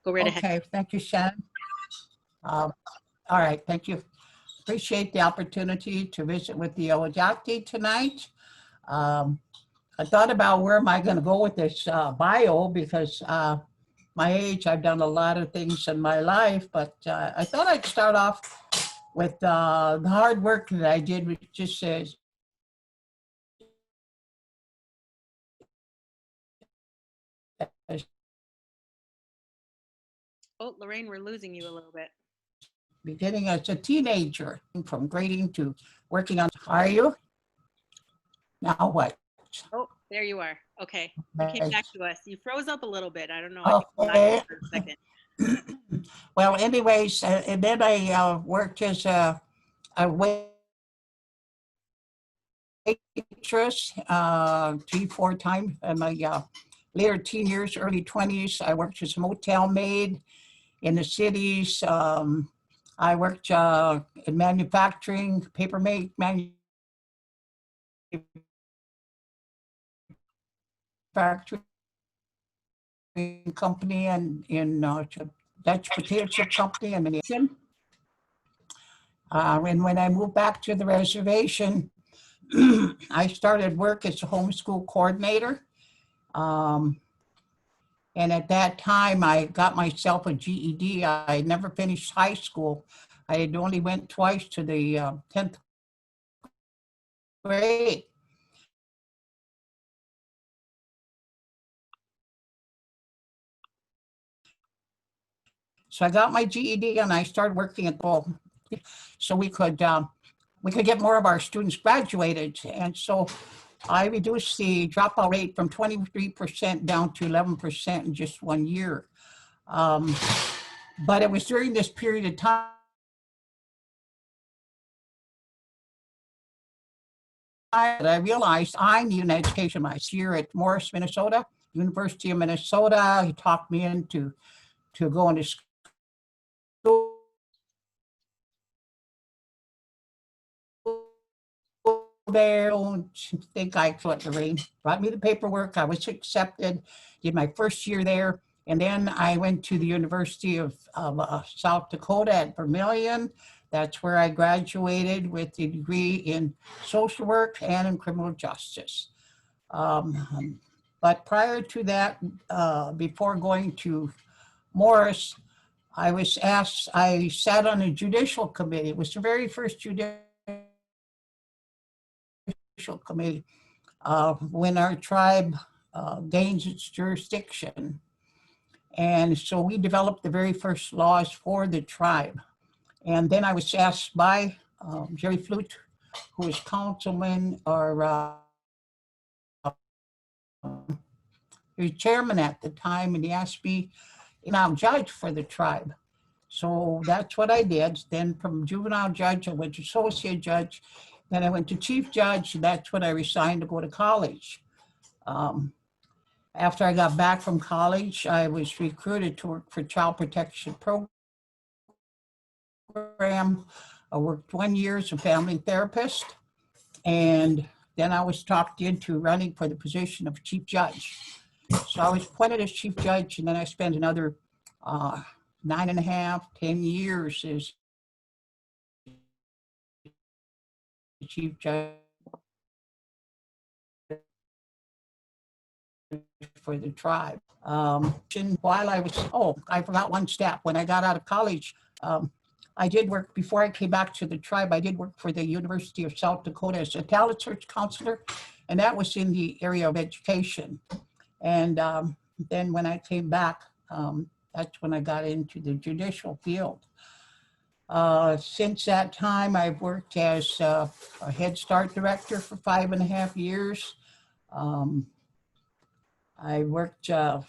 Go right ahead. Okay, thank you, Shannon. All right, thank you. Appreciate the opportunity to visit with the Ojati tonight. I thought about where am I going to go with this bio because my age, I've done a lot of things in my life, but I thought I'd start off with the hard work that I did, which just says Oh, Lorraine, we're losing you a little bit. beginning as a teenager, from grading to working on. Are you? Now what? Oh, there you are. Okay. You came back to us. You froze up a little bit. I don't know. I think we lost you for a second. Well, anyways, and then I worked as a waitress 3-4 times in my later teen years, early 20s. I worked as a motel maid in the cities. I worked in manufacturing, paper make manufacturing company and in Dutch potato chip company and when I moved back to the reservation, I started work as a homeschool coordinator. And at that time, I got myself a GED. I had never finished high school. I had only went twice to the 10th grade. So I got my GED and I started working at the so we could get more of our students graduated. And so I reduced the dropout rate from 23% down to 11% in just 1 year. But it was during this period of time that I realized I need an education. I was here at Morris, Minnesota, University of Minnesota. He talked me into going to school there. Don't think I could. Lorraine brought me the paperwork. I was accepted, did my first year there. And then I went to the University of South Dakota at Vermillion. That's where I graduated with a degree in social work and in criminal justice. But prior to that, before going to Morris, I sat on a judicial committee. It was the very first judicial committee when our tribe gains its jurisdiction. And so we developed the very first laws for the tribe. And then I was asked by Jerry Flute, who was councilman or he was chairman at the time, and he asked me, now judge for the tribe. So that's what I did. Then from juvenile judge, I went to associate judge. Then I went to chief judge, and that's when I resigned to go to college. After I got back from college, I was recruited to work for Child Protection Program. I worked 1 year as a family therapist, and then I was talked into running for the position of chief judge. So I was appointed as chief judge, and then I spent another 9.5, 10 years as chief judge for the tribe. While I was, I forgot one step. When I got out of college, I did work, before I came back to the tribe, I did work for the University of South Dakota as a talent search counselor, and that was in the area of education. And then when I came back, that's when I got into the judicial field. Since that time, I've worked as a Head Start director for 5.5 years. I worked as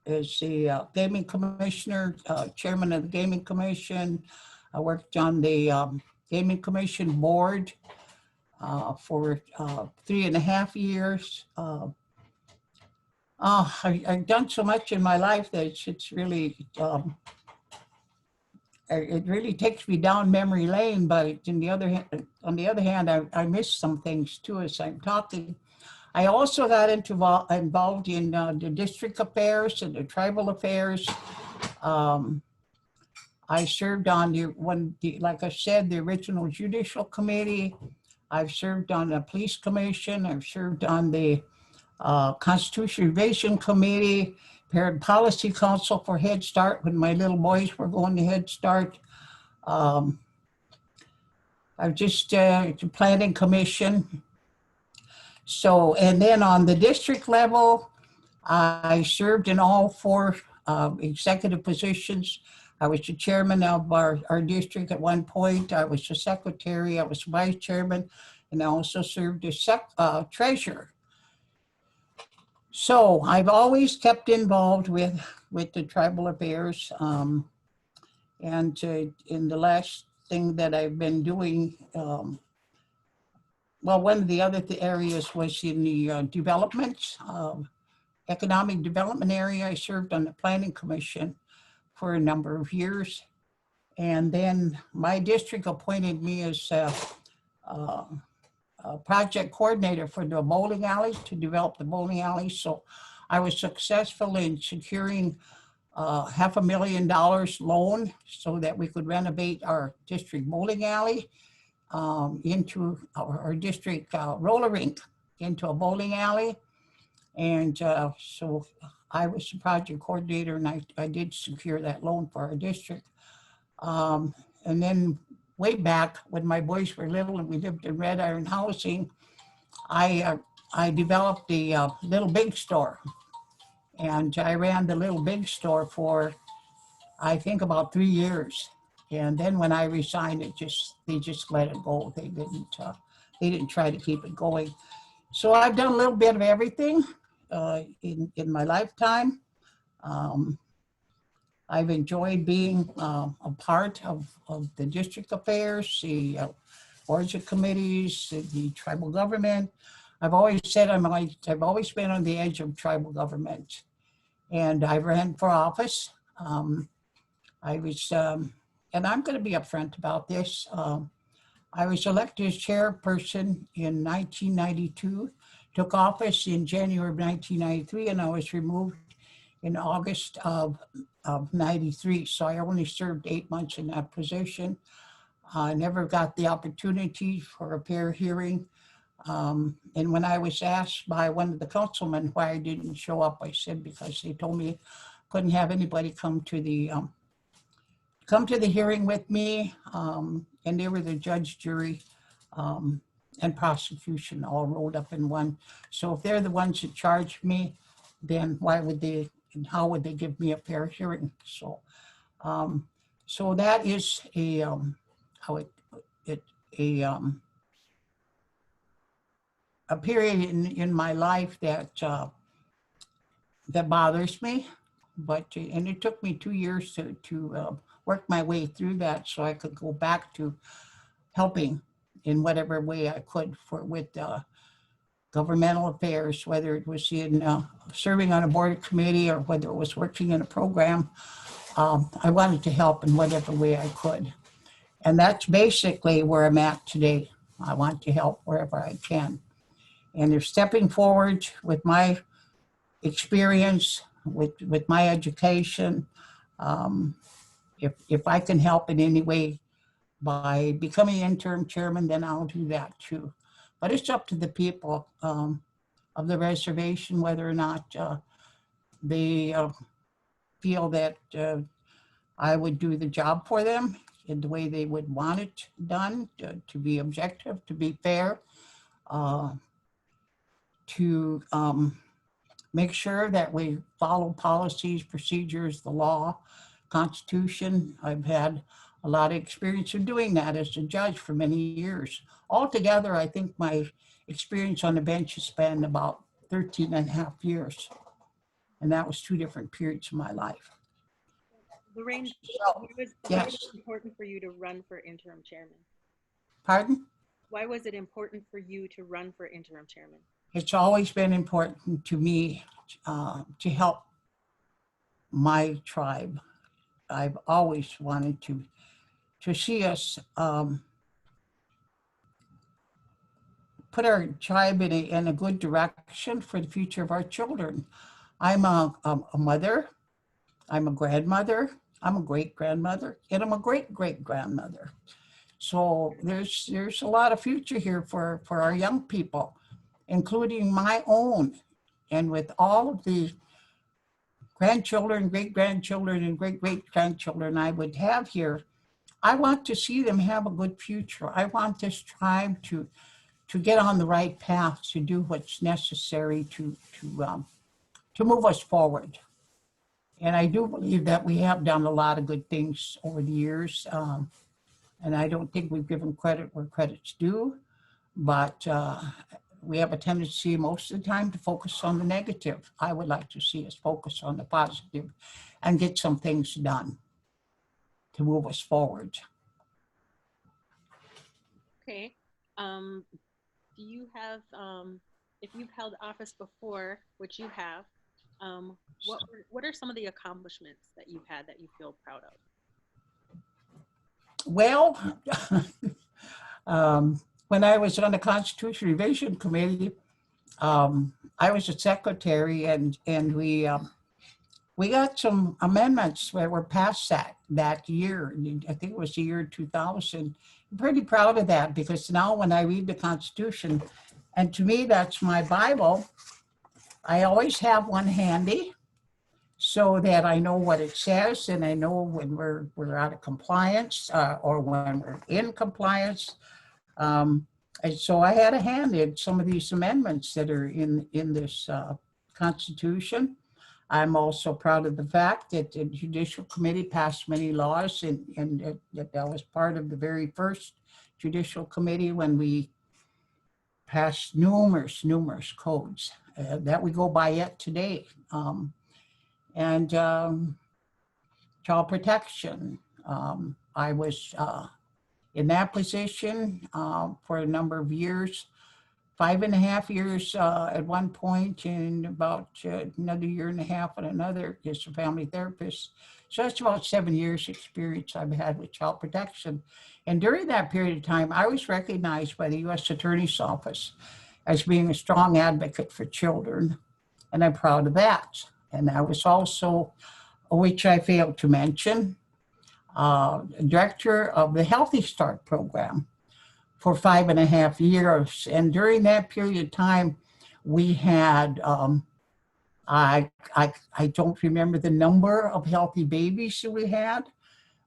the gaming commissioner, chairman of the gaming commission. I worked on the gaming commission board for 3.5 years. I've done so much in my life that it's really, it really takes me down memory lane. But on the other hand, I miss some things too as I'm talking. I also got involved in the district affairs and the tribal affairs. I served on like I said, the original judicial committee. I've served on the police commission. I've served on the Constitution Revision Committee, Parent Policy Council for Head Start when my little boys were going to Head Start. I've just the Planning Commission. So, and then on the district level, I served in all four executive positions. I was the chairman of our district at one point. I was the secretary, I was vice chairman, and I also served as treasurer. So I've always kept involved with the tribal affairs. And in the last thing that I've been doing, well, one of the other areas was in the development, economic development area. I served on the planning commission for a number of years. And then my district appointed me as a project coordinator for the bowling alley, to develop the bowling alley. So I was successful in securing $500,000 loan so that we could renovate our district bowling alley into our district roller rink into a bowling alley. And so I was the project coordinator, and I did secure that loan for our district. And then way back when my boys were little and we lived in Red Iron housing, I developed the Little Big Store. And I ran the Little Big Store for, I think, about 3 years. And then when I resigned, they just let it go. They didn't try to keep it going. So I've done a little bit of everything in my lifetime. I've enjoyed being a part of the district affairs, the boards of committees, the tribal government. I've always said I've always been on the edge of tribal government. And I ran for office. I was, and I'm going to be upfront about this. I was elected as chairperson in 1992, took office in January of 1993, and I was removed in August of 93. So I only served 8 months in that position. I never got the opportunity for a fair hearing. And when I was asked by one of the councilmen why I didn't show up, I said because they told me couldn't have anybody come to the hearing with me, and they were the judge, jury, and prosecution all rolled up in one. So if they're the ones that charged me, then why would they and how would they give me a fair hearing? So, so that is a period in my life that that bothers me, but and it took me 2 years to work my way through that so I could go back to helping in whatever way I could with governmental affairs, whether it was in serving on a board committee or whether it was working in a program. I wanted to help in whatever way I could. And that's basically where I'm at today. I want to help wherever I can. And they're stepping forward with my experience, with my education. If I can help in any way by becoming interim chairman, then I'll do that too. But it's up to the people of the reservation whether or not they feel that I would do the job for them in the way they would want it done, to be objective, to be fair, to make sure that we follow policies, procedures, the law, Constitution. I've had a lot of experience in doing that as a judge for many years. Altogether, I think my experience on the bench has spanned about 13 and a half years. And that was 2 different periods of my life. Lorraine, So, why was it important for you to run for interim chairman? Pardon? Why was it important for you to run for interim chairman? It's always been important to me to help my tribe. I've always wanted to see us put our tribe in a good direction for the future of our children. I'm a mother, I'm a grandmother, I'm a great grandmother, and I'm a great great grandmother. So there's a lot of future here for our young people, including my own, and with all of the grandchildren, great grandchildren, and great great grandchildren I would have here. I want to see them have a good future. I want this tribe to get on the right path, to do what's necessary to move us forward. And I do believe that we have done a lot of good things over the years. And I don't think we've given credit where credit's due, but we have a tendency most of the time to focus on the negative. I would like to see us focus on the positive and get some things done to move us forward. Okay. Do you have, if you've held office before, which you have, what are some of the accomplishments that you've had that you feel proud of? Well, when I was on the Constitution Revision Committee, I was a secretary, and we got some amendments that were passed that year. I think it was the year 2000. I'm pretty proud of that, because now when I read the Constitution, and to me that's my Bible, I always have one handy so that I know what it says, and I know when we're out of compliance or when we're in compliance. And so I had a hand in some of these amendments that are in this Constitution. I'm also proud of the fact that the Judicial Committee passed many laws, and that was part of the very first Judicial Committee when we passed numerous codes that we go by yet today. And child protection. I was in that position for a number of years, 5.5 years at one point, and about another year and a half at another as a family therapist. So that's about 7 years experience I've had with child protection. And during that period of time, I was recognized by the U.S. Attorney's Office as being a strong advocate for children, and I'm proud of that. And I was also, which I failed to mention, director of the Healthy Start program for 5.5 years. And during that period of time, we had, I don't remember the number of healthy babies that we had,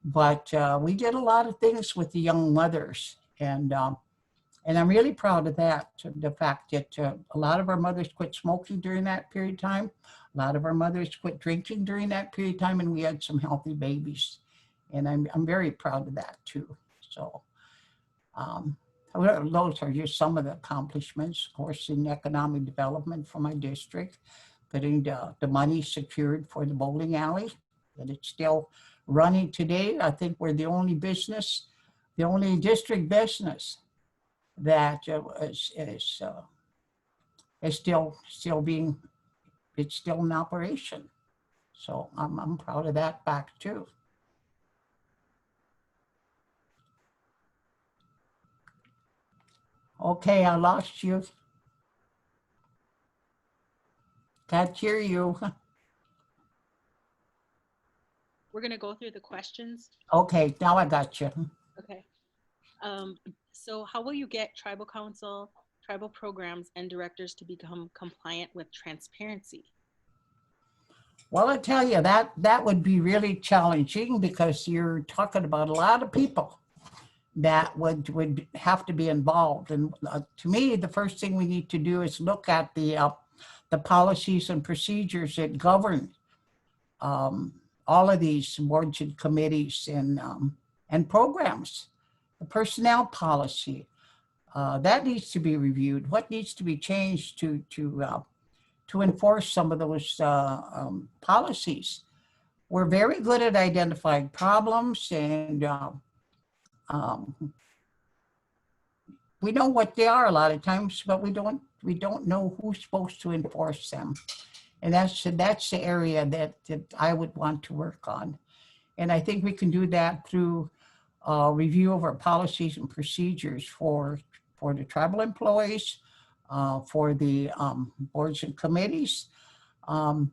but we did a lot of things with the young mothers. And I'm really proud of that, the fact that a lot of our mothers quit smoking during that period of time. A lot of our mothers quit drinking during that period of time, and we had some healthy babies. And I'm very proud of that too. So those are just some of the accomplishments. Of course, in economic development for my district, getting the money secured for the bowling alley, that it's still running today. I think we're the only business, the only district business that is still being, it's still in operation. So I'm proud of that fact too. Okay, I lost you. Can't hear you. We're going to go through the questions. Okay, now I got you. Okay. So how will you get tribal council, tribal programs, and directors to become compliant with transparency? Well, I tell you, that would be really challenging, because you're talking about a lot of people that would have to be involved. And to me, the first thing we need to do is look at the policies and procedures that govern all of these boards and committees and programs. The personnel policy that needs to be reviewed. What needs to be changed to enforce some of those policies? We're very good at identifying problems, and we know what they are a lot of times, but we don't know who's supposed to enforce them. And that's the area that I would want to work on. And I think we can do that through review of our policies and procedures for for the tribal employees, for the boards and committees. Um,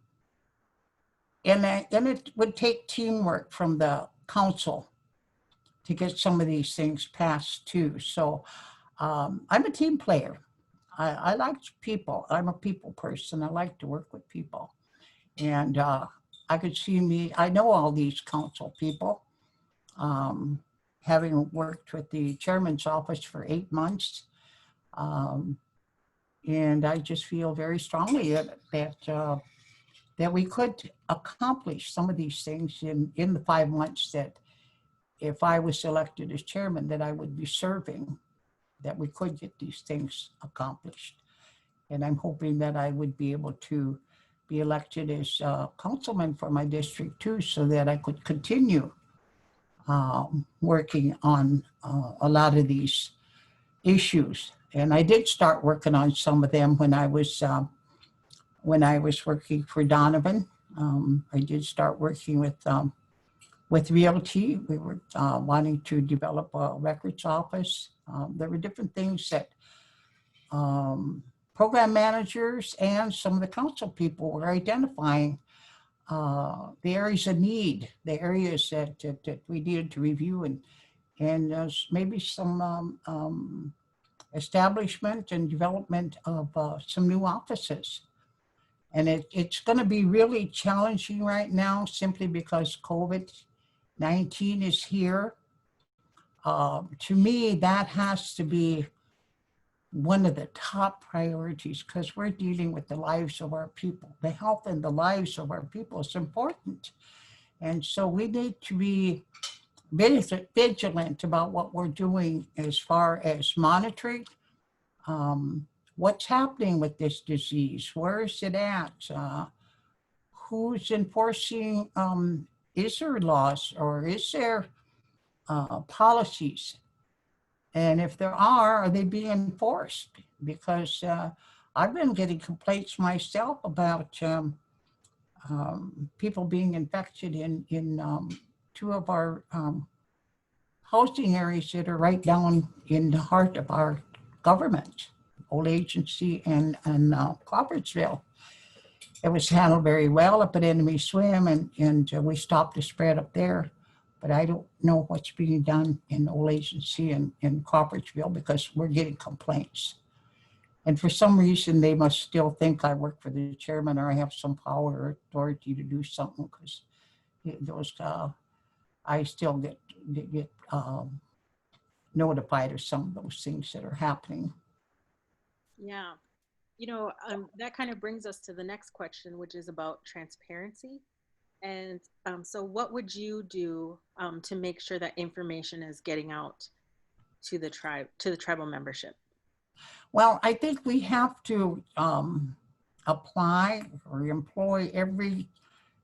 and it would take teamwork from the council to get some of these things passed too. So I'm a team player. I like people. I'm a people person. I like to work with people. And I could see me, I know all these council people, um, having worked with the chairman's office for 8 months. Um, and I just feel very strongly that we could accomplish some of these things in the 5 months that if I was elected as chairman, that I would be serving, that we could get these things accomplished. And I'm hoping that I would be able to be elected as a councilman for my district too, so that I could continue working on a lot of these issues. And I did start working on some of them when I was working for Donovan. I did start working with Realty. We were wanting to develop a records office. There were different things that program managers and some of the council people were identifying the areas of need, the areas that we needed to review, and maybe some establishment and development of some new offices. And it's going to be really challenging right now simply because COVID-19 is here. To me, that has to be one of the top priorities because we're dealing with the lives of our people. The health and the lives of our people is important. And so we need to be vigilant about what we're doing as far as monitoring what's happening with this disease. Where is it at? Who's enforcing, is there laws or is there policies? And if there are they being enforced? Because I've been getting complaints myself about people being infected in two of our housing areas that are right down in the heart of our government, Old Agency and Crawfordsville. It was handled very well up at Enemy Swim, and we stopped the spread up there. But I don't know what's being done in Old Agency and in Crawfordsville because we're getting complaints. And for some reason, they must still think I work for the chairman or I have some power or authority to do something because those I still get notified of some of those things that are happening. Yeah. That kind of brings us to the next question, which is about transparency. And so what would you do to make sure that information is getting out to the tribal membership? Well, I think we have to apply or employ every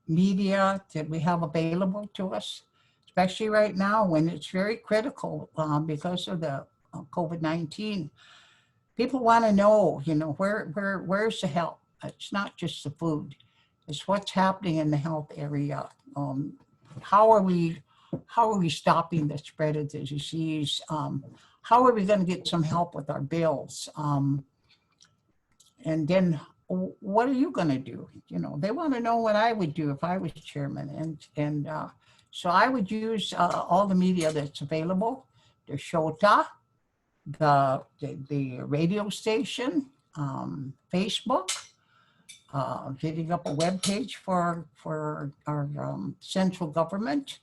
media that we have available to us, especially right now when it's very critical because of the COVID-19. People want to know, where's the help? It's not just the food. It's what's happening in the health area. How are we stopping the spread of the disease? How are we going to get some help with our bills? And then what are you going to do? They want to know what I would do if I was chairman. And so I would use all the media that's available, the Shota, the radio station, Facebook, getting up a web page for our central government.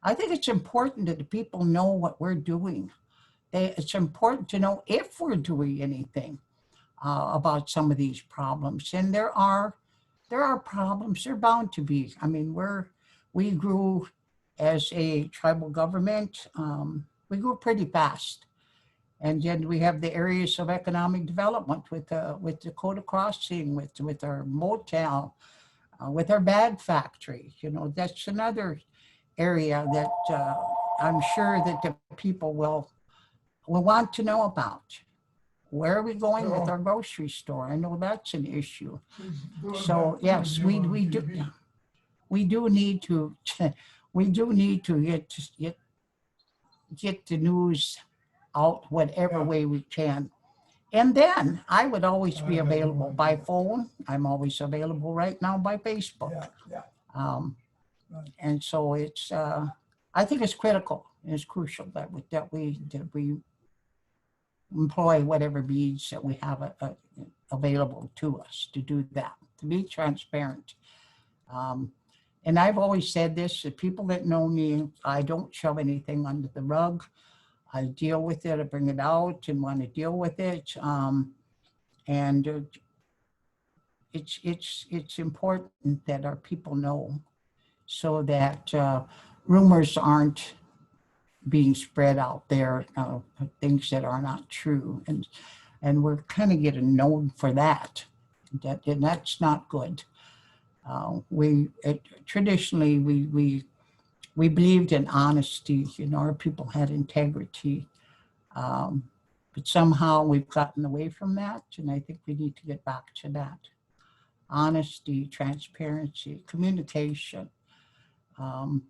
I think it's important that the people know what we're doing. It's important to know if we're doing anything about some of these problems. And there are problems. They're bound to be. I mean, we grew as a tribal government. We grew pretty fast. And then we have the areas of economic development with Dakota Crossing, with our motel, with our bag factory. That's another area that I'm sure that the people will want to know about. Where are we going with our grocery store? I know that's an issue. So yes, we do need to get the news out whatever way we can. And then I would always be available by phone. I'm always available right now by Facebook. Um, and so it's, I think it's critical, it's crucial that we employ whatever means that we have available to us to do that, to be transparent. Um, and I've always said this, the people that know me, I don't shove anything under the rug. I deal with it, I bring it out and want to deal with it. And it's important that our people know so that rumors aren't being spread out there, things that are not true, and we're kind of getting known for that. And that's not good. Traditionally we believed in honesty. You know, our people had integrity, but somehow we've gotten away from that, and I think we need to get back to that. Honesty, transparency, communication. Um,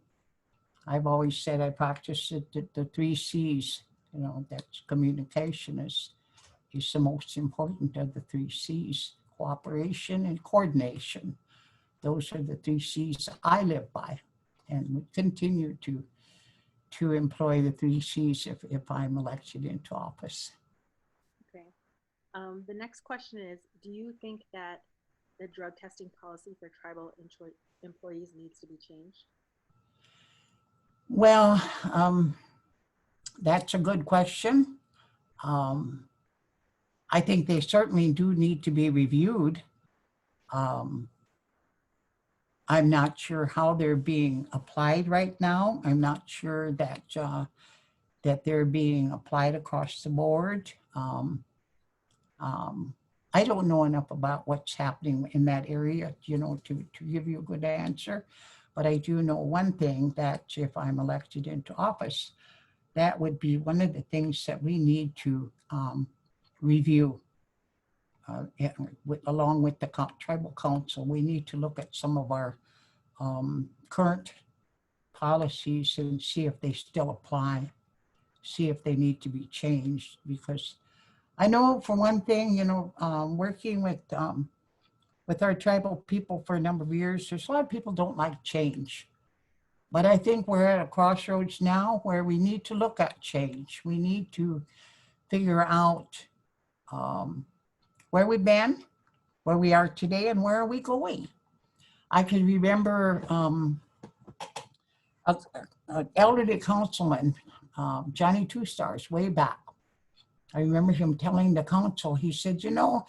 I've always said I practice the three C's. You know, that's communication is the most important of the three C's: cooperation and coordination. Those are the three C's I live by, and would continue to employ the three C's if I'm elected into office. Okay. The next question is, do you think that the drug testing policy for tribal employees needs to be changed? Well, that's a good question. Um, I think they certainly do need to be reviewed. Um, I'm not sure how they're being applied right now. I'm not sure that they're being applied across the board. Um, I don't know enough about what's happening in that area, you know, to give you a good answer. But I do know one thing, that if I'm elected into office, that would be one of the things that we need to review. Along with the tribal council, we need to look at some of our current policies and see if they still apply, see if they need to be changed. Because I know, for one thing, you know, working with our tribal people for a number of years, there's a lot of people don't like change. But I think we're at a crossroads now where we need to look at change. We need to figure out where we've been, where we are today, and where are we going. I can remember an elderly councilman, Johnny Two Stars, way back. I remember him telling the council, he said, you know,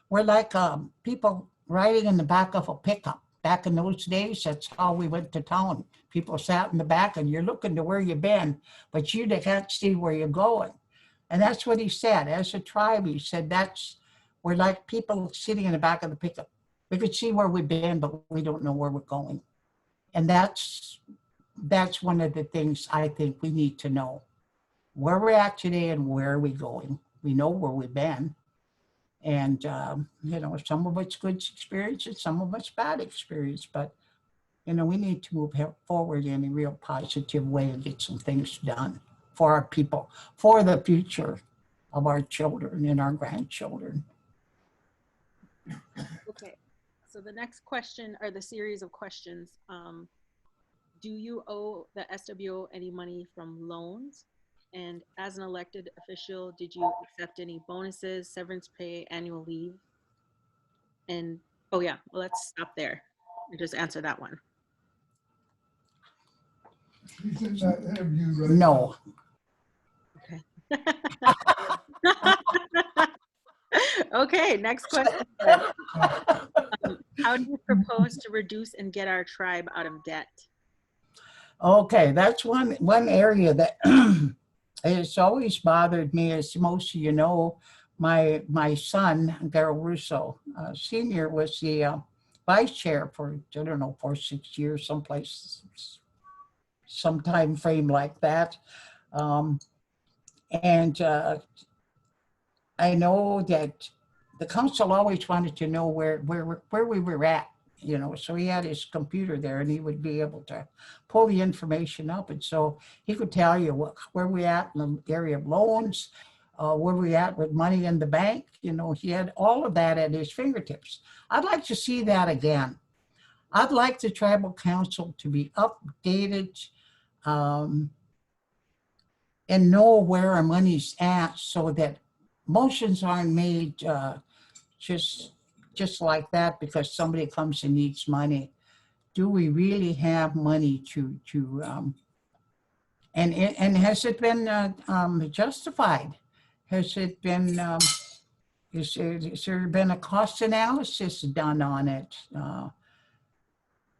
we're like people riding in the back of a pickup. Back in those days, that's how we went to town. People sat in the back and you're looking to where you've been, but you can't see where you're going. And that's what he said. As a tribe, he said, we're like people sitting in the back of the pickup. We could see where we've been, but we don't know where we're going. And that's one of the things I think we need to know. Where we're at today and where are we going. We know where we've been. And, you know, some of it's good experience and some of it's bad experience. But, you know, we need to move forward in a real positive way and get some things done for our people, for the future of our children and our grandchildren. Okay. So the next question, or the series of questions, do you owe the SWO any money from loans? And as an elected official, did you accept any bonuses, severance pay, annual leave? And, oh yeah, well, let's stop there and just answer that one. He's in that interview right No. Okay. Okay, next question. How do you propose to reduce and get our tribe out of debt? Okay, that's one area that it's always bothered me. As most of you know, my son, Lorraine Rousseau, Senior, was the vice chair for, I don't know, 4 or 6 years, someplace, some time frame like that. And I know that the council always wanted to know where we were at so he had his computer there and he would be able to pull the information up. And so he could tell you where we at in the area of loans, where we at with money in the bank. He had all of that at his fingertips. I'd like to see that again. I'd like the tribal council to be updated, um, and know where our money's at so that motions aren't made just just like that because somebody comes and needs money. Do we really have money and has it been justified? Has it been is there been a cost analysis done on it?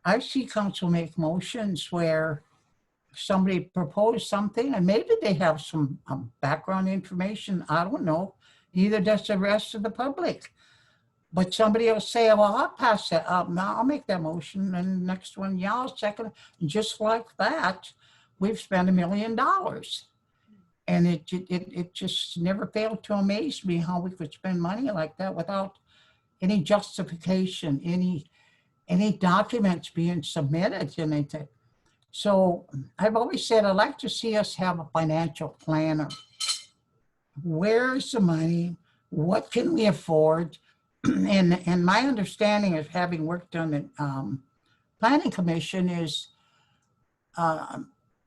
I see council make motions where somebody proposed something and maybe they have some background information. I don't know. Neither does the rest of the public. But somebody will say, well, I'll pass that up. Now I'll make that motion. And the next one, yeah, I'll second it. And just like that, we've spent $1 million. And it just never failed to amaze me how we could spend money like that without any justification, any documents being submitted. And so I've always said I'd like to see us have a financial planner. Where's the money? What can we afford? And my understanding of having worked on the planning commission is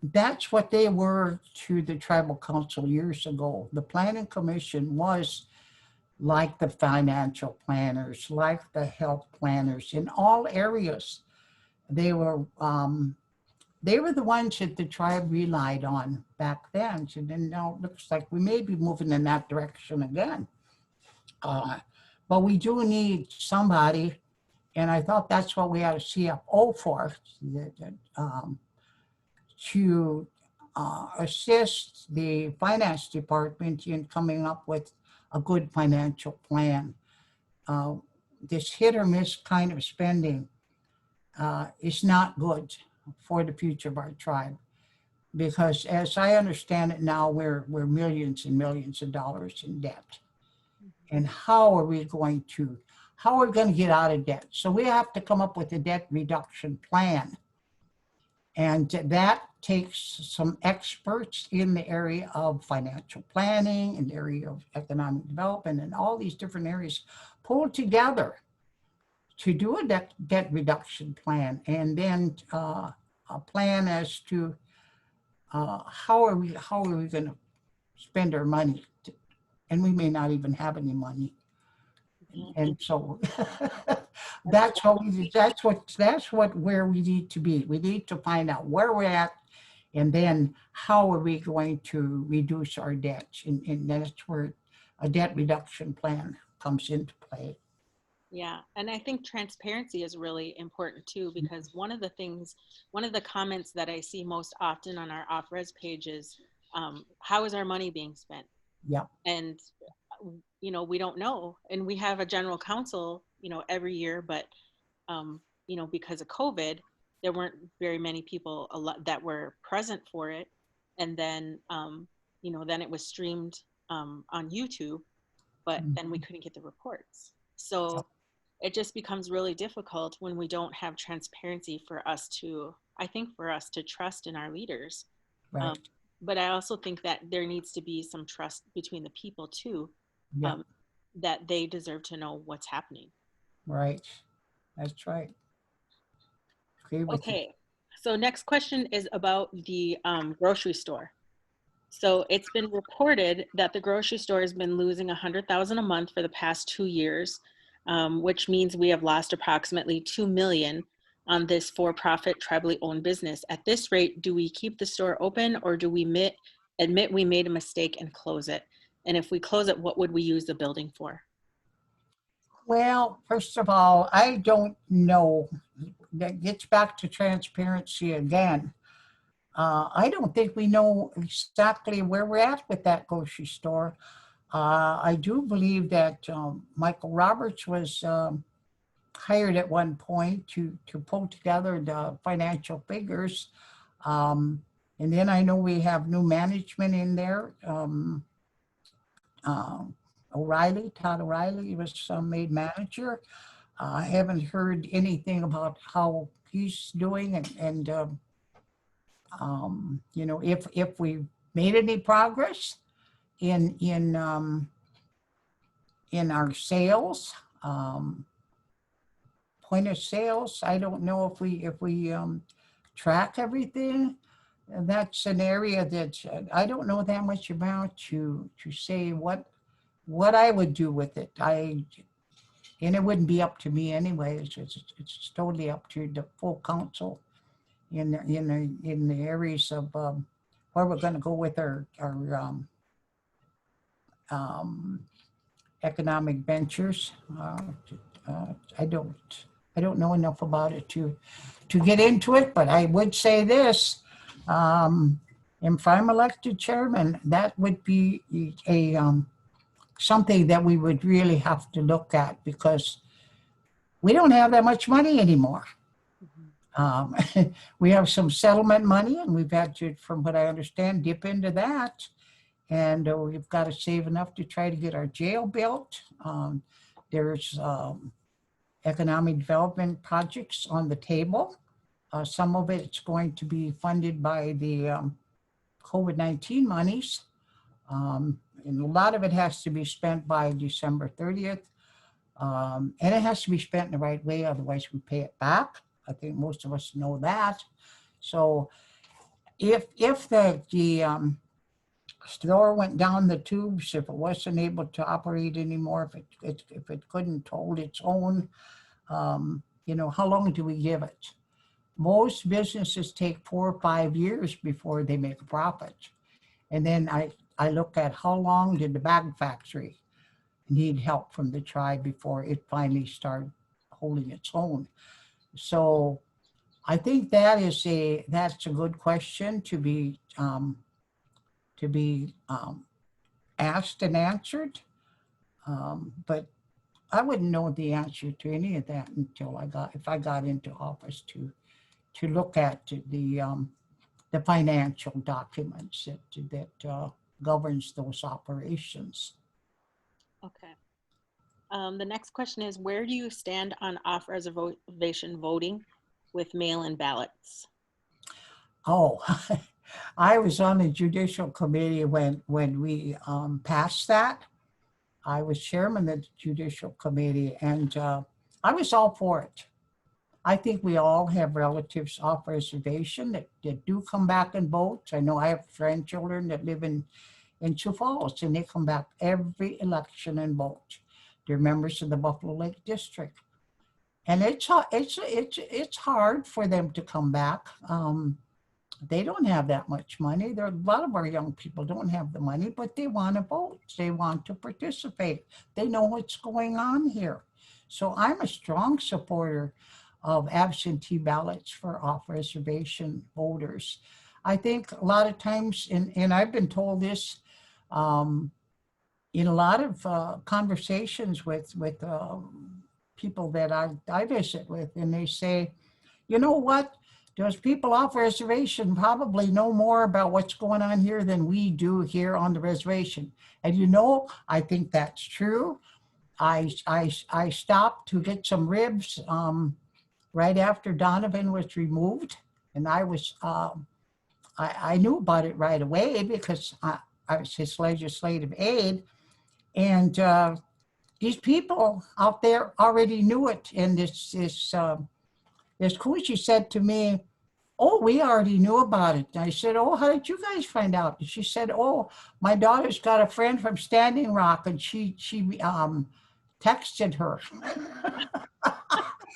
that's what they were to the tribal council years ago. The planning commission was like the financial planners, like the health planners in all areas. They were the ones that the tribe relied on back then. And then now it looks like we may be moving in that direction again. But we do need somebody, and I thought that's what we had a CFO for, to assist the finance department in coming up with a good financial plan. This hit or miss kind of spending is not good for the future of our tribe, because as I understand it now, we're millions and millions of dollars in debt. And how are we going to get out of debt? So we have to come up with a debt reduction plan. And that takes some experts in the area of financial planning, in the area of economic development, and all these different areas pulled together to do a debt reduction plan, and then a plan as to how are we going to spend our money. And we may not even have any money. And so that's where we need to be. We need to find out where we're at, and then how are we going to reduce our debt? And that's where a debt reduction plan comes into play. Yeah, and I think transparency is really important too, because one of the comments that I see most often on our off-res page is, how is our money being spent? Yeah. And we don't know, and we have a general council every year, but because of COVID, there weren't very many people that were present for it. And then then it was streamed on YouTube, but then we couldn't get the reports. So it just becomes really difficult when we don't have transparency for us to trust in our leaders. Right. But I also think that there needs to be some trust between the people too, Yeah. that they deserve to know what's happening. Right. That's right. Agree with you. Okay, so next question is about the grocery store. So it's been reported that the grocery store has been losing $100,000 a month for the past 2 years, which means we have lost approximately $2 million on this for-profit tribally owned business. At this rate, do we keep the store open, or do we admit we made a mistake and close it? And if we close it, what would we use the building for? Well, first of all, I don't know. That gets back to transparency again. I don't think we know exactly where we're at with that grocery store. I do believe that Michael Roberts was hired at one point to pull together the financial figures. And then I know we have new management in there. Todd O'Reilly was made manager. I haven't heard anything about how he's doing and you know, if we made any progress in in our sales, point of sales. I don't know if we track everything. And that's an area that I don't know that much about to say what I would do with it. And it wouldn't be up to me anyway. It's totally up to the full council in the areas of where we're going to go with our um, economic ventures. Uh, I don't I don't know enough about it to get into it, but I would say this. Um, if I'm elected chairman, that would be a something that we would really have to look at because we don't have that much money anymore. Mhm. Um, we have some settlement money, and we've had to, from what I understand, dip into that. And we've got to save enough to try to get our jail built. There's economic development projects on the table. Some of it's going to be funded by the COVID-19 monies. And a lot of it has to be spent by December 30th. And it has to be spent in the right way, otherwise we pay it back. I think most of us know that. So if the store went down the tubes, if it wasn't able to operate anymore, if it couldn't hold its own, you know, how long do we give it? Most businesses take 4 or 5 years before they make a profit. And then I look at how long did the bag factory need help from the tribe before it finally started holding its own. So I think that's a good question to be asked and answered. But I wouldn't know the answer to any of that until if I got into office to look at the financial documents that governs those operations. Okay. The next question is, where do you stand on off reservation voting with mail-in ballots? Oh, I was on the judicial committee when we passed that. I was chairman of the judicial committee, and I was all for it. I think we all have relatives off reservation that do come back and vote. I know I have grandchildren that live in Sioux Falls, and they come back every election and vote. They're members of the Buffalo Lake District, and it's hard for them to come back. They don't have that much money. There are a lot of our young people don't have the money, but they want to vote. They want to participate. They know what's going on here. So I'm a strong supporter of absentee ballots for off reservation voters. I think a lot of times, and I've been told this um, in a lot of conversations with people that I visit with, and they say, you know what? Those people off reservation probably know more about what's going on here than we do here on the reservation. And you know, I think that's true. I stopped to get some ribs right after Donovan was removed, and I knew about it right away because I was his legislative aide, and these people out there already knew it. And this Coochie said to me, "Oh, we already knew about it." And I said, "Oh, how did you guys find out?" And she said, "Oh, my daughter's got a friend from Standing Rock, and she texted her."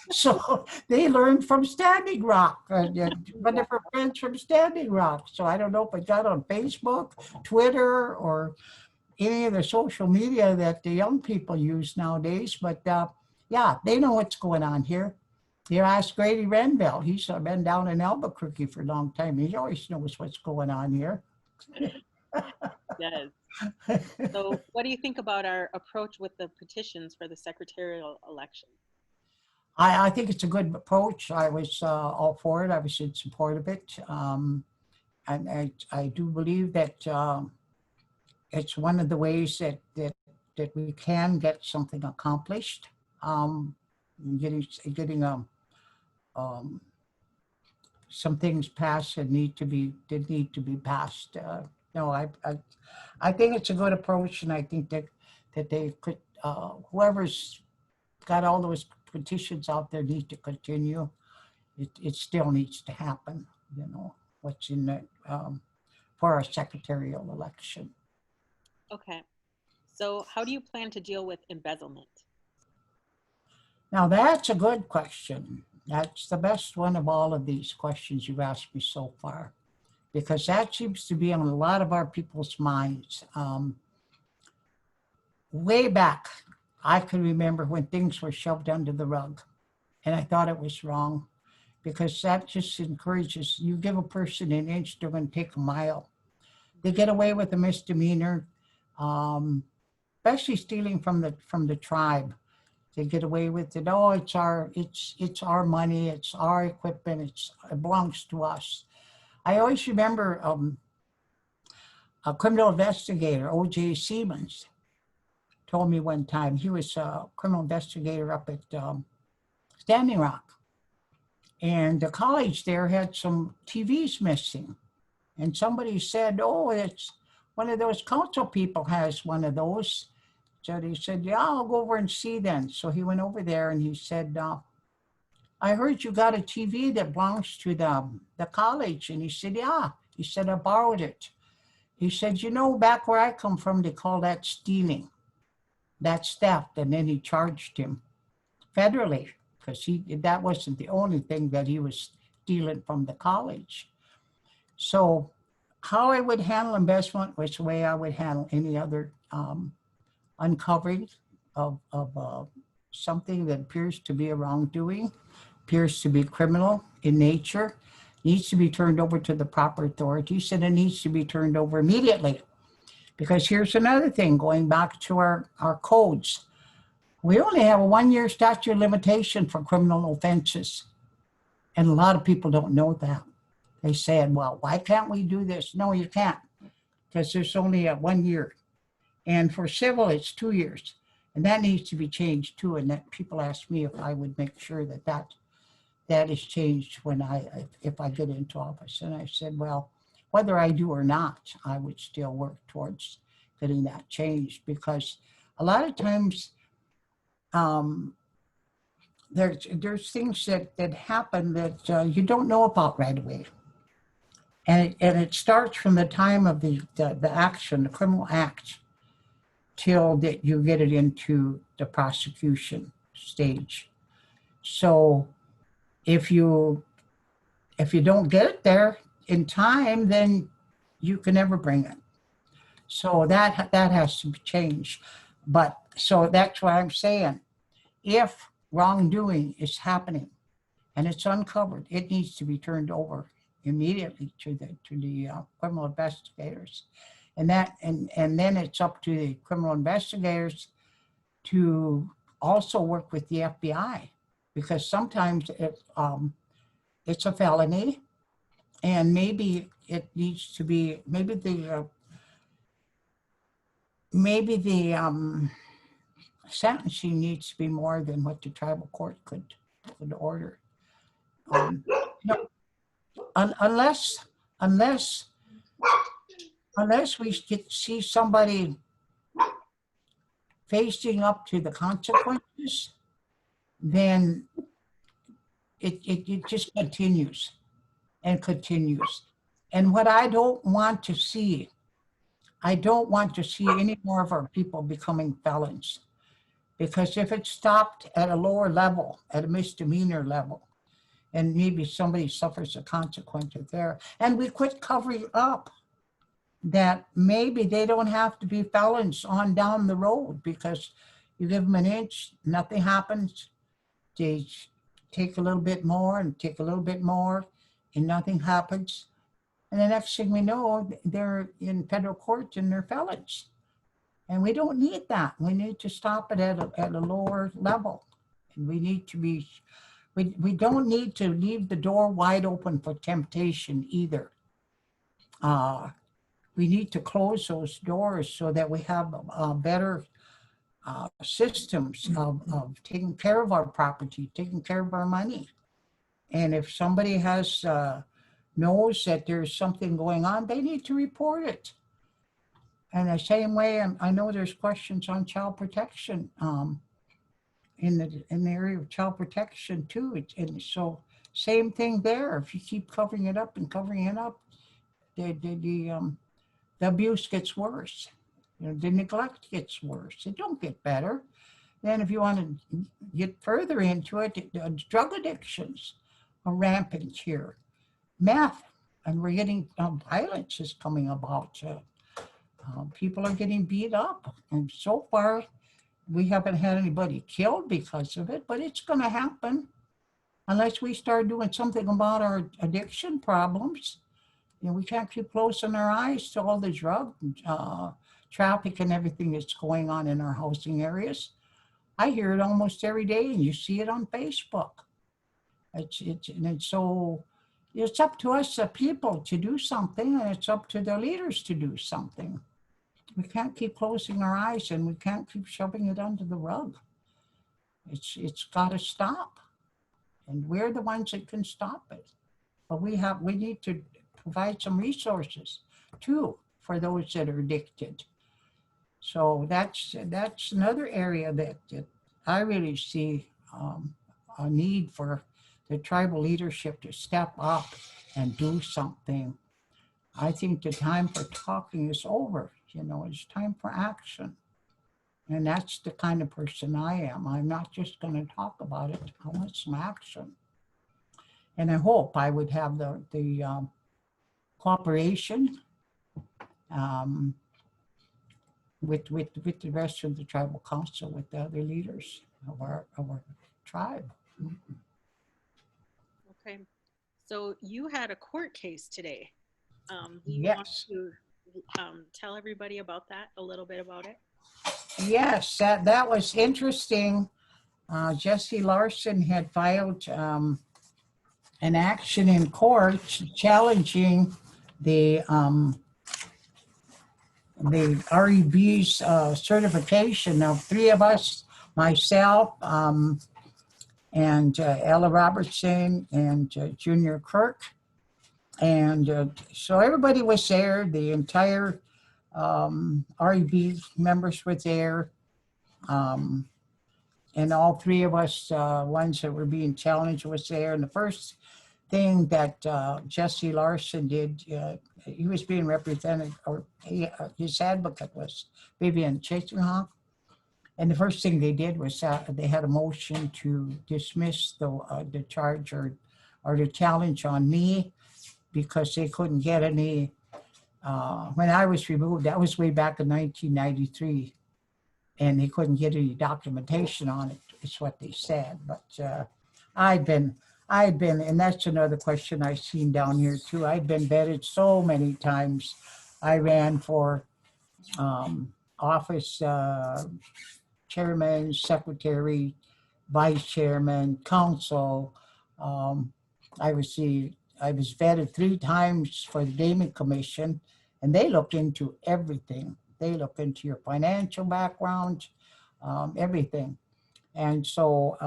So they learned from Standing Rock, one of her friends from Standing Rock. So I don't know if it got on Facebook, Twitter, or any of the social media that the young people use nowadays. But yeah, they know what's going on here. You ask Grady Renville. He's been down in Albuquerque for a long time. He always knows what's going on here. Yes. So what do you think about our approach with the petitions for the secretarial election? I think it's a good approach. I was all for it. I was in support of it. And I do believe that it's one of the ways that we can get something accomplished. and getting um, some things passed that did need to be passed. No, I think it's a good approach, and I think that they could, whoever's got all those petitions out there need to continue. It still needs to happen, what's in it, for our secretarial election. Okay. So how do you plan to deal with embezzlement? Now, that's a good question. That's the best one of all of these questions you've asked me so far, because that seems to be on a lot of our people's minds. Way back, I can remember when things were shoved under the rug, and I thought it was wrong, because that just encourages, you give a person an inch, they're going to take a mile. They get away with a misdemeanor, especially stealing from the tribe. They get away with it. Oh, it's our money, it's our equipment, it belongs to us. I always remember a criminal investigator, O.J. Siemens, told me one time. He was a criminal investigator up at Standing Rock, and the college there had some TVs missing, and somebody said, "Oh, it's one of those council people has one of those." So he said, "Yeah, I'll go over and see then." So he went over there and he said, "I heard you got a TV that belongs to the college." And he said, "Yeah." He said, "I borrowed it." He said, "Back where I come from, they call that stealing. That's theft." And then he charged him federally, because that wasn't the only thing that he was stealing from the college. So how I would handle embezzlement was the way I would handle any other uncovering of something that appears to be a wrongdoing, appears to be criminal in nature, needs to be turned over to the proper authorities, and it needs to be turned over immediately. Because here's another thing, going back to our codes. We only have a 1-year statute of limitation for criminal offenses. And a lot of people don't know that. They said, "Well, why can't we do this?" No, you can't, because there's only a 1 year. And for civil, it's 2 years. And that needs to be changed too. And that people ask me if I would make sure that is changed if I get into office. And I said, well, whether I do or not, I would still work towards getting that changed, because a lot of times there's things that happen that you don't know about right away. And it starts from the time of the action, the criminal act, till that you get it into the prosecution stage. So if you don't get it there in time, then you can never bring it. So that has to change. But so that's what I'm saying. If wrongdoing is happening and it's uncovered, it needs to be turned over immediately to the criminal investigators. And then it's up to the criminal investigators to also work with the FBI, because sometimes it's a felony, and maybe it needs to be maybe the sentencing needs to be more than what the tribal court could order. Unless we see somebody facing up to the consequences, then it just continues and continues. And what I don't want to see any more of our people becoming felons. Because if it's stopped at a lower level, at a misdemeanor level, and maybe somebody suffers a consequence there, and we quit covering up, that maybe they don't have to be felons on down the road, because you give them an inch, nothing happens. They take a little bit more and take a little bit more, and nothing happens. And the next thing we know, they're in federal court and they're felons. And we don't need that. We need to stop it at a lower level. And we need to be, we don't need to leave the door wide open for temptation either. We need to close those doors so that we have a better systems of taking care of our property, taking care of our money. And if somebody has knows that there's something going on, they need to report it. And the same way, I know there's questions on child protection in the area of child protection too. And so same thing there. If you keep covering it up and covering it up, the abuse gets worse. You know, the neglect gets worse. It don't get better. Then if you want to get further into it, drug addictions are rampant here. Meth, and we're getting violence is coming about. People are getting beat up. And so far, we haven't had anybody killed because of it, but it's going to happen unless we start doing something about our addiction problems. You know, we can't keep closing our eyes to all the drug traffic and everything that's going on in our housing areas. I hear it almost every day, and you see it on Facebook. So it's up to us, the people, to do something, and it's up to the leaders to do something. We can't keep closing our eyes, and we can't keep shoving it under the rug. It's got to stop, and we're the ones that can stop it. But we need to provide some resources too for those that are addicted. So that's another area that I really see a need for the tribal leadership to step up and do something. I think the time for talking is over. You know, it's time for action. And that's the kind of person I am. I'm not just going to talk about it. I want some action. And I hope I would have the cooperation with the rest of the tribal council, with the other leaders of our tribe. Okay. So you had a court case today. Do you want Yes. to tell everybody about that, a little bit about it? Yes, that was interesting. Jesse Larson had filed an action in court challenging the REB's certification of three of us, myself, and Ella Robertson and Junior Kirk. And so everybody was there. The entire REB members were there. And all three of us, ones that were being challenged, was there. And the first thing that Jesse Larson did, he was being represented, or his advocate was Vivian Chasenhawk. And the first thing they did was they had a motion to dismiss the charge or the challenge on me, because they couldn't get any, when I was removed, that was way back in 1993, and they couldn't get any documentation on it, is what they said. But I'd been, and that's another question I've seen down here too, I've been vetted so many times. I ran for office, chairman, secretary, vice chairman, council. I was vetted 3 times for the Gaming Commission, and they look into everything. They look into your financial background, everything. And so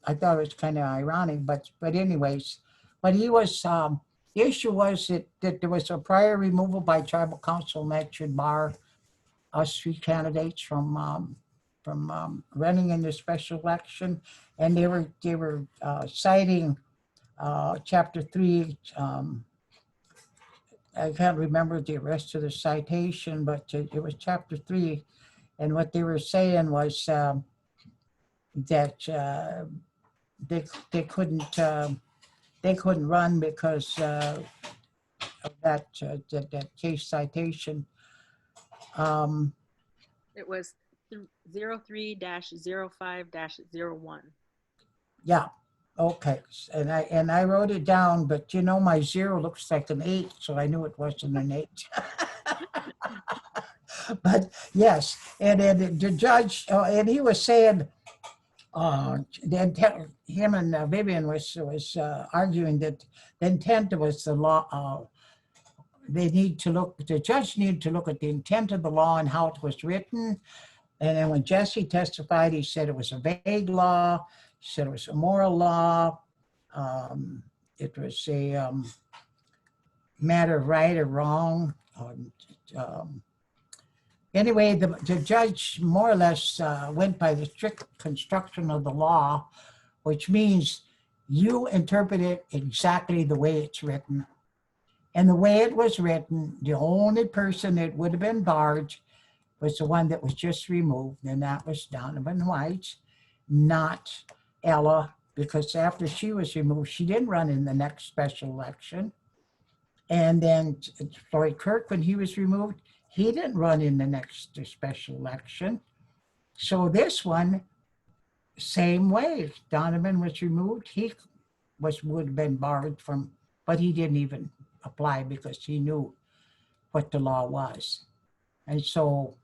I thought it was kind of ironic, but anyways, but he was, the issue was that there was a prior removal by tribal council, and that should bar us 3 candidates from running in the special election. And they were citing Chapter 3, I can't remember the rest of the citation, but it was Chapter 3. And what they were saying was that they couldn't run because of that case citation. It was 03-05-01. Yeah. Okay, and I wrote it down, but you know, my 0 looks like an 8, so I knew it wasn't an 8. But yes, and then the judge, and he was saying, him and Vivian was arguing that the intent was the law. The judge needed to look at the intent of the law and how it was written. And then when Jesse testified, he said it was a vague law. He said it was a moral law. It was a matter of right or wrong. Anyway, the judge more or less went by the strict construction of the law, which means you interpret it exactly the way it's written. And the way it was written, the only person that would have been barred was the one that was just removed, and that was Donovan White, not Ella, because after she was removed, she didn't run in the next special election. And then Floyd Kirk, when he was removed, he didn't run in the next special election. So this one, same way. Donovan was removed. He would have been barred from, but he didn't even apply because he knew what the law was. And so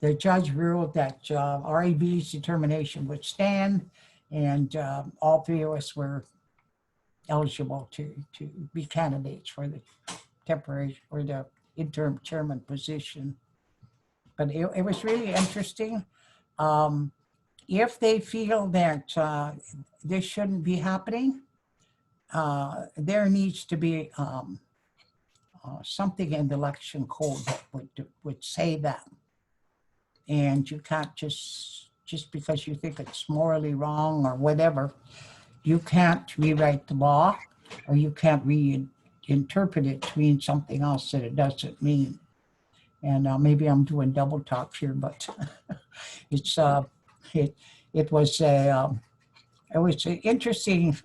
the judge ruled that REB's determination would stand, and all three of us were eligible to be candidates for the temporary or the interim chairman position. But it was really interesting. If they feel that this shouldn't be happening, there needs to be something in the election code that would say that. And you can't just because you think it's morally wrong or whatever, you can't rewrite the law, or you can't reinterpret it to mean something else that it doesn't mean. And maybe I'm doing double talk here, but it's it was interesting.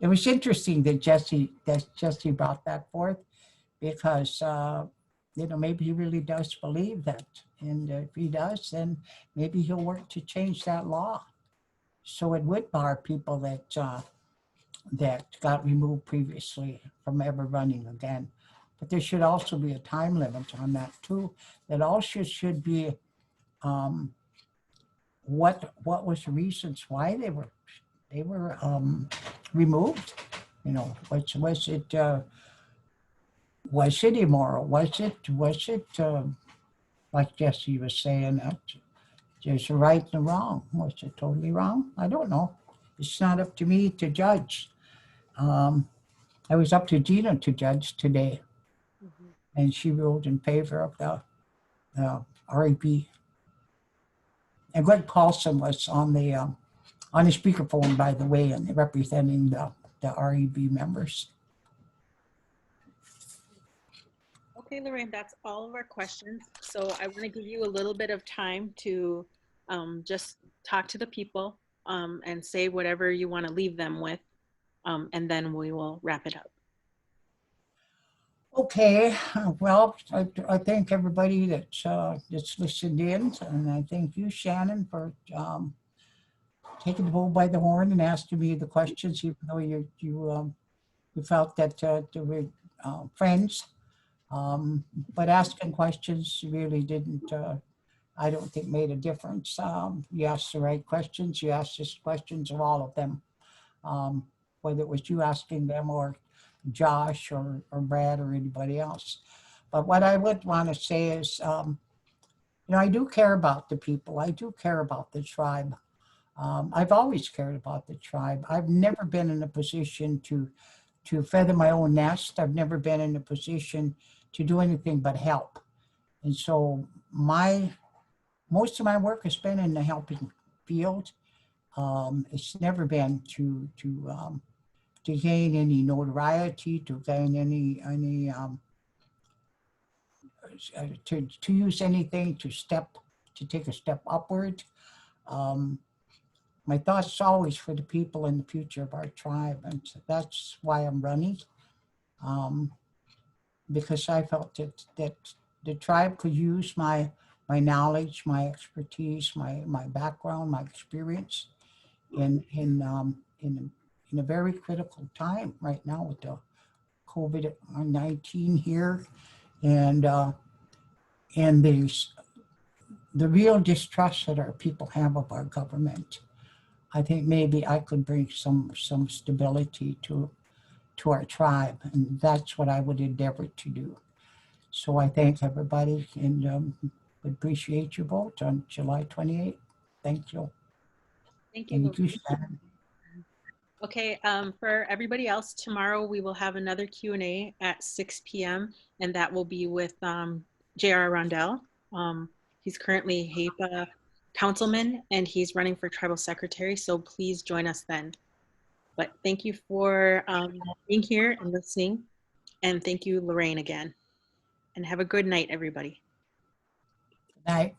It was interesting that Jesse brought that forth, because maybe he really does believe that, and if he does, then maybe he'll work to change that law so it would bar people that got removed previously from ever running again. But there should also be a time limit on that too. That also should be what was the reasons why they were removed. Was it immoral? Was it like Jesse was saying, that there's a right and a wrong? Was it totally wrong? I don't know. It's not up to me to judge. I was up to Gina to judge today, and she ruled in favor of the REB. And Greg Paulson was on the speakerphone, by the way, and representing the REB members. Okay, Lorraine, that's all of our questions. So I want to give you a little bit of time to just talk to the people and say whatever you want to leave them with, and then we will wrap it up. Okay, well, I thank everybody that's listened in, and I thank you, Shannon, for taking the bull by the horn and asking me the questions, even though you felt that they were friends. But asking questions really didn't, I don't think, made a difference. You asked the right questions. You asked just questions of all of them, whether it was you asking them or Josh or Brad or anybody else. But what I would want to say is, I do care about the people. I do care about the tribe. I've always cared about the tribe. I've never been in a position to feather my own nest. I've never been in a position to do anything but help. And so most of my work has been in the helping field. It's never been to gain any notoriety, to gain any to use anything to take a step upward. My thoughts always for the people and the future of our tribe, and that's why I'm running. Because I felt that the tribe could use my knowledge, my expertise, my background, my experience in a very critical time right now with the COVID-19 here, and the real distrust that our people have of our government. I think maybe I could bring some stability to our tribe, and that's what I would endeavor to do. So I thank everybody, and would appreciate your vote on July 28th. Thank you. Thank you, Thank you, Lorraine. Shannon. Okay, for everybody else, tomorrow we will have another Q&A at 6 p.m. and that will be with J.R. Rondell. He's currently HAPA councilman and he's running for tribal secretary, so please join us then. But thank you for being here and listening, and thank you, Lorraine, again. And have a good night, everybody. Good night.